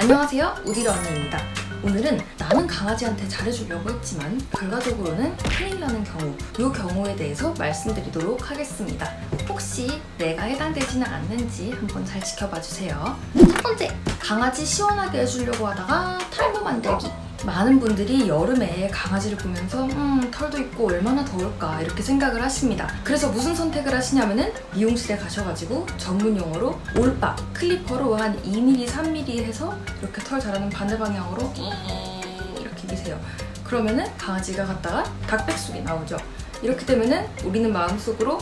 안녕하세요, 우디라 언니입니다. 오늘은 나는 강아지한테 잘해주려고 했지만 결과적으로는 큰일 나는 경우, 이 경우에 대해서 말씀드리도록 하겠습니다. 혹시 내가 해당되지는 않는지 한번 잘 지켜봐 주세요. 첫 번째, 강아지 시원하게 해주려고 하다가 탈모 만들기. 많은 분들이 여름에 강아지를 보면서 털도 있고 얼마나 더울까 이렇게 생각을 하십니다. 그래서 무슨 선택을 하시냐면은 미용실에 가셔가지고 전문 용어로 올박, 클리퍼로 한 2mm, 3mm 해서 이렇게 털 자라는 반대 방향으로 이렇게 미세요. 그러면은 강아지가 갔다가 닭백숙이 나오죠. 이렇게 되면은 우리는 마음속으로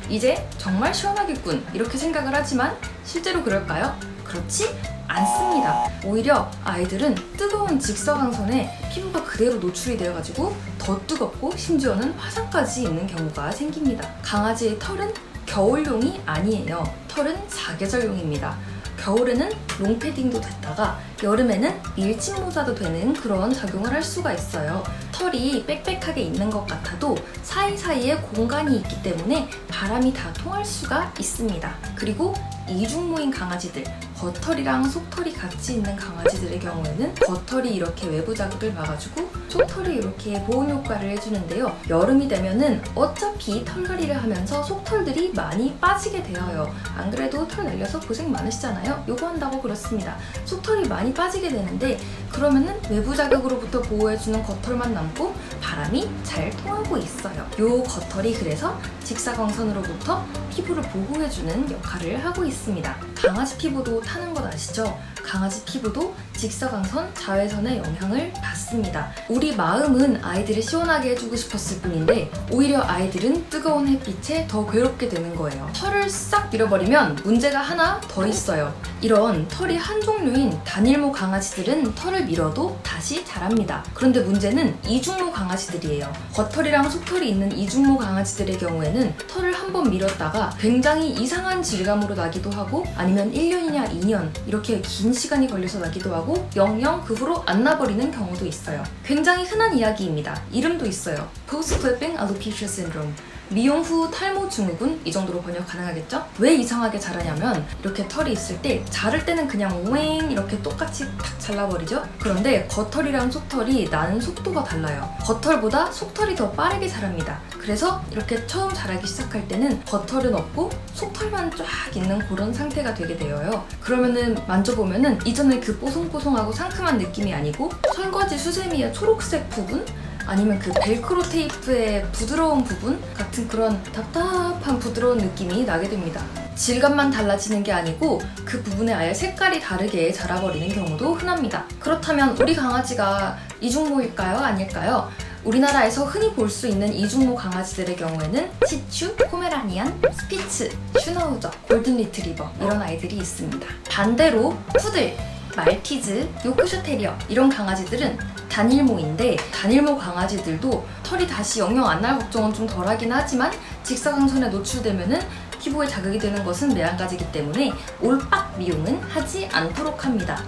이제 정말 시원하겠군 이렇게 생각을 하지만 실제로 그럴까요? 그렇지 않습니다. 오히려 아이들은 뜨거운 직사광선에 피부가 그대로 노출이 되어가지고 더 뜨겁고 심지어는 화상까지 있는 경우가 생깁니다. 강아지의 털은 겨울용이 아니에요. 털은 사계절용입니다. 겨울에는 롱패딩도 됐다가 여름에는 밀짚 모자도 되는 그런 작용을 할 수가 있어요. 털이 빽빽하게 있는 것 같아도 사이사이에 공간이 있기 때문에 바람이 다 통할 수가 있습니다. 그리고 이중모인 강아지들, 겉털이랑 속털이 같이 있는 강아지들의 경우에는 겉털이 이렇게 외부 자극을 막아주고 속털이 이렇게 보온 효과를 해주는데요. 여름이 되면은 어차피 털갈이를 하면서 속털들이 많이 빠지게 되어요. 안 그래도 털 날려서 고생 많으시잖아요. 요거 한다고 그렇습니다. 속털이 많이 빠지게 되는데 그러면은 외부 자극으로부터 보호해주는 겉털만 남고 바람이 잘 통하고 있어요. 요 겉털이 그래서 직사광선으로부터 피부를 보호해주는 역할을 하고 있습니다. 강아지 피부도 타는 것 아시죠? 강아지 피부도 직사광선, 자외선의 영향을 받습니다. 우리 마음은 아이들을 시원하게 해주고 싶었을 뿐인데 오히려 아이들은 뜨거운 햇빛에 더 괴롭게 되는 거예요. 털을 싹 밀어버리면 문제가 하나 더 있어요. 이런 털이 한 종류인 단일모 강아지들은 털을 밀어도 다시 자랍니다. 그런데 문제는 이중모 강아지들이에요. 겉털이랑 속털이 있는 이중모 강아지들의 경우에는 털을 한번 밀었다가 굉장히 이상한 질감으로 나기도 하고 아니면 1년이냐 2년 이렇게 긴 시간이 걸려서 나기도 하고 영영 그 후로 안 나버리는 경우도 있어요. 굉장히 흔한 이야기입니다. 이름도 있어요. Post Clipping Alopecia Syndrome. 미용 후 탈모 증후군, 이 정도로 번역 가능하겠죠? 왜 이상하게 자라냐면 이렇게 털이 있을 때 자를 때는 그냥 웽 이렇게 똑같이 탁 잘라버리죠? 그런데 겉털이랑 속털이 나는 속도가 달라요. 겉털보다 속털이 더 빠르게 자랍니다. 그래서 이렇게 처음 자라기 시작할 때는 겉털은 없고 속털만 쫙 있는 그런 상태가 되게 되어요. 그러면은 만져보면은 이전에 그 뽀송뽀송하고 상큼한 느낌이 아니고 설거지 수세미의 초록색 부분? 아니면 그 벨크로 테이프의 부드러운 부분 같은 그런 답답한 부드러운 느낌이 나게 됩니다. 질감만 달라지는 게 아니고 그 부분에 아예 색깔이 다르게 자라버리는 경우도 흔합니다. 그렇다면 우리 강아지가 이중모일까요? 아닐까요? 우리나라에서 흔히 볼 수 있는 이중모 강아지들의 경우에는 시츄, 포메라니안, 스피츠, 슈나우저, 골든 리트리버 이런 아이들이 있습니다. 반대로 푸들, 말티즈, 요크셔 테리어 이런 강아지들은 단일모인데 단일모 강아지들도 털이 다시 영영 안 날 걱정은 좀 덜하긴 하지만 직사광선에 노출되면은 피부에 자극이 되는 것은 매한가지이기 때문에 올박 미용은 하지 않도록 합니다.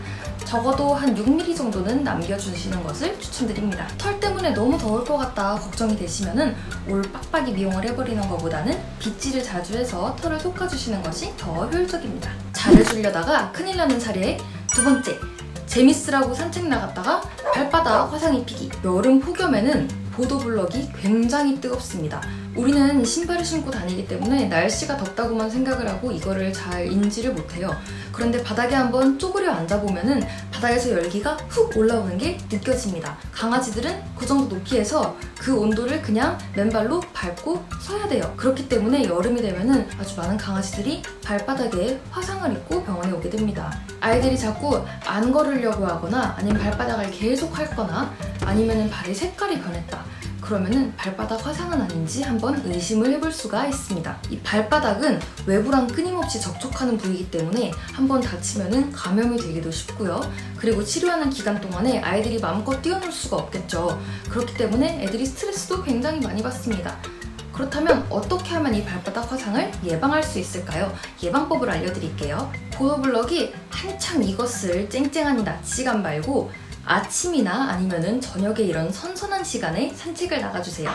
적어도 한 6mm 정도는 남겨주시는 것을 추천드립니다. 털 때문에 너무 더울 것 같다 걱정이 되시면은 올빡빡이 미용을 해버리는 것보다는 빗질을 자주 해서 털을 솎아주시는 것이 더 효율적입니다. 잘해주려다가 큰일 나는 사례 두 번째, 재밌으라고 산책 나갔다가 발바닥 화상 입히기. 여름 폭염에는 보도블럭이 굉장히 뜨겁습니다. 우리는 신발을 신고 다니기 때문에 날씨가 덥다고만 생각을 하고 이거를 잘 인지를 못해요. 그런데 바닥에 한번 쪼그려 앉아보면은 바닥에서 열기가 훅 올라오는 게 느껴집니다. 강아지들은 그 정도 높이에서 그 온도를 그냥 맨발로 밟고 서야 돼요. 그렇기 때문에 여름이 되면은 아주 많은 강아지들이 발바닥에 화상을 입고 병원에 오게 됩니다. 아이들이 자꾸 안 걸으려고 하거나 아니면 발바닥을 계속 핥거나 아니면은 발의 색깔이 변했다. 그러면은 발바닥 화상은 아닌지 한번 의심을 해볼 수가 있습니다. 이 발바닥은 외부랑 끊임없이 접촉하는 부위이기 때문에 한번 다치면은 감염이 되기도 쉽고요. 그리고 치료하는 기간 동안에 아이들이 마음껏 뛰어놀 수가 없겠죠. 그렇기 때문에 애들이 스트레스도 굉장히 많이 받습니다. 그렇다면 어떻게 하면 이 발바닥 화상을 예방할 수 있을까요? 예방법을 알려드릴게요. 보도블럭이 한창 익었을 쨍쨍한 낮 시간 말고 아침이나 아니면은 저녁에 이런 선선한 시간에 산책을 나가주세요.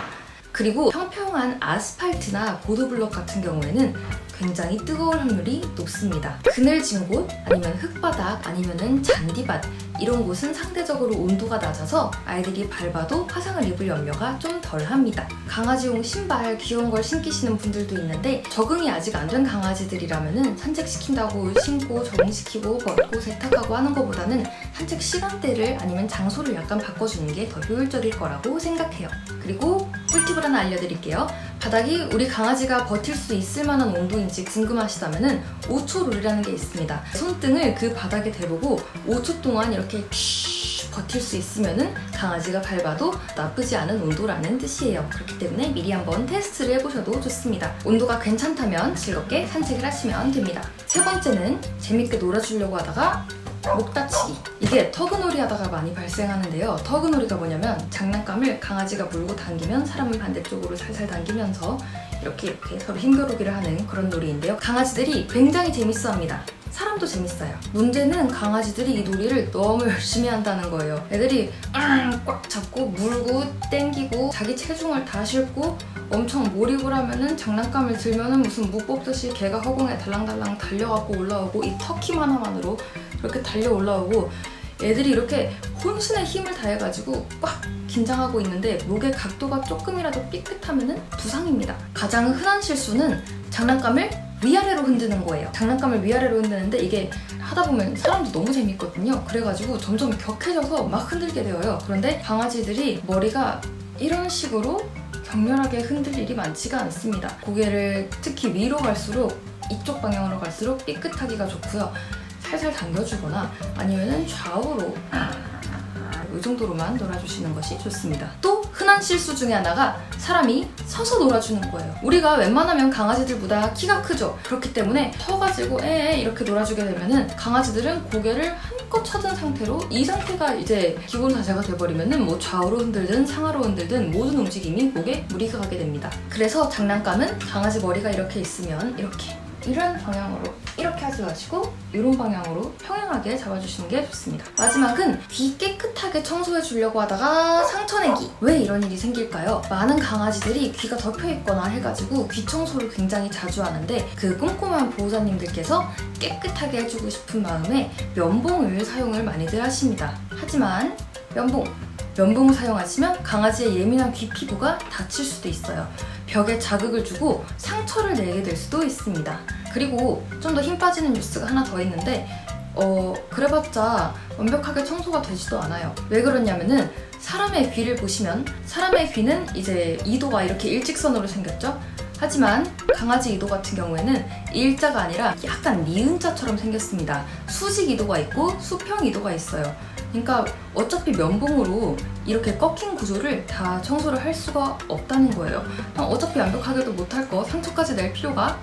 그리고 평평한 아스팔트나 보도블럭 같은 경우에는 굉장히 뜨거울 확률이 높습니다. 그늘진 곳, 아니면 흙바닥, 아니면은 잔디밭 이런 곳은 상대적으로 온도가 낮아서 아이들이 밟아도 화상을 입을 염려가 좀 덜합니다. 강아지용 신발 귀여운 걸 신기시는 분들도 있는데 적응이 아직 안 된 강아지들이라면은 산책시킨다고 신고 적응시키고 벗고 세탁하고 하는 것보다는 산책 시간대를 아니면 장소를 약간 바꿔주는 게 더 효율적일 거라고 생각해요. 그리고 꿀팁을 하나 알려드릴게요. 바닥이 우리 강아지가 버틸 수 있을 만한 온도인지 궁금하시다면은 5초 룰이라는 게 있습니다. 손등을 그 바닥에 대보고 5초 동안 이렇게 버틸 수 있으면은 강아지가 밟아도 나쁘지 않은 온도라는 뜻이에요. 그렇기 때문에 미리 한번 테스트를 해보셔도 좋습니다. 온도가 괜찮다면 즐겁게 산책을 하시면 됩니다. 세 번째는 재밌게 놀아주려고 하다가 목 다치기. 이게 터그놀이 하다가 많이 발생하는데요. 터그놀이가 뭐냐면 장난감을 강아지가 물고 당기면 사람을 반대쪽으로 살살 당기면서 이렇게 서로 힘겨루기를 하는 그런 놀이인데요. 강아지들이 굉장히 재밌어합니다. 사람도 재밌어요. 문제는 강아지들이 이 놀이를 너무 열심히 한다는 거예요. 애들이 꽉 잡고 물고 땡기고 자기 체중을 다 싣고 엄청 몰입을 하면은 장난감을 들면은 무슨 무 뽑듯이 개가 허공에 달랑달랑 달려갖고 올라오고 이 터키 하나만으로 이렇게 달려 올라오고 애들이 이렇게 혼신의 힘을 다해가지고 꽉 긴장하고 있는데 목의 각도가 조금이라도 삐끗하면은 부상입니다. 가장 흔한 실수는 장난감을 위아래로 흔드는 거예요. 장난감을 위아래로 흔드는데 이게 하다 보면 사람도 너무 재밌거든요. 그래가지고 점점 격해져서 막 흔들게 되어요. 그런데 강아지들이 머리가 이런 식으로 격렬하게 흔들 일이 많지가 않습니다. 고개를 특히 위로 갈수록 이쪽 방향으로 갈수록 삐끗하기가 좋고요. 살살 당겨주거나 아니면은 좌우로 이 정도로만 놀아주시는 것이 좋습니다. 또 흔한 실수 중에 하나가 사람이 서서 놀아주는 거예요. 우리가 웬만하면 강아지들보다 키가 크죠. 그렇기 때문에 서가지고 이렇게 놀아주게 되면은 강아지들은 고개를 한껏 쳐든 상태로 이 상태가 이제 기본 자세가 돼버리면은 뭐 좌우로 흔들든 상하로 흔들든 모든 움직임이 목에 무리가 가게 됩니다. 그래서 장난감은 강아지 머리가 이렇게 있으면 이렇게 이런 방향으로 이렇게 하지 마시고 이런 방향으로 평행하게 잡아주시는 게 좋습니다. 마지막은 귀 깨끗하게 청소해 주려고 하다가 상처내기. 왜 이런 일이 생길까요? 많은 강아지들이 귀가 덮여있거나 해가지고 귀 청소를 굉장히 자주 하는데 그 꼼꼼한 보호자님들께서 깨끗하게 해주고 싶은 마음에 면봉을 사용을 많이들 하십니다. 하지만 면봉을 사용하시면 강아지의 예민한 귀 피부가 다칠 수도 있어요. 벽에 자극을 주고 상처를 내게 될 수도 있습니다. 그리고 좀 더 힘 빠지는 뉴스가 하나 더 있는데 그래봤자 완벽하게 청소가 되지도 않아요. 왜 그러냐면은 사람의 귀를 보시면 사람의 귀는 이제 이도가 이렇게 일직선으로 생겼죠? 하지만 강아지 이도 같은 경우에는 일자가 아니라 약간 니은자처럼 생겼습니다. 수직 이도가 있고 수평 이도가 있어요. 그러니까 어차피 면봉으로 이렇게 꺾인 구조를 다 청소를 할 수가 없다는 거예요. 어차피 완벽하게도 못할 거 상처까지 낼 필요가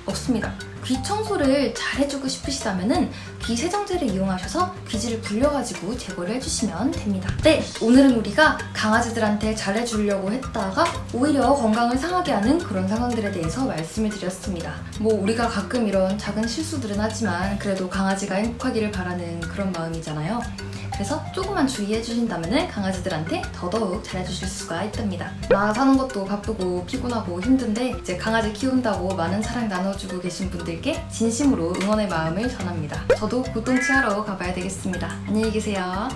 없습니다. 귀 청소를 잘 해주고 싶으시다면은 귀 세정제를 이용하셔서 귀지를 불려가지고 제거를 해주시면 됩니다. 네, 오늘은 우리가 강아지들한테 잘해주려고 했다가 오히려 건강을 상하게 하는 그런 상황들에 대해서 말씀을 드렸습니다. 뭐 우리가 가끔 이런 작은 실수들은 하지만 그래도 강아지가 행복하기를 바라는 그런 마음이잖아요. 그래서 조금만 주의해 주신다면 강아지들한테 더더욱 잘해주실 수가 있답니다. 나 사는 것도 바쁘고 피곤하고 힘든데 이제 강아지 키운다고 많은 사랑 나눠주고 계신 분들께 진심으로 응원의 마음을 전합니다. 저도 곧 똥치하러 가봐야 되겠습니다. 안녕히 계세요.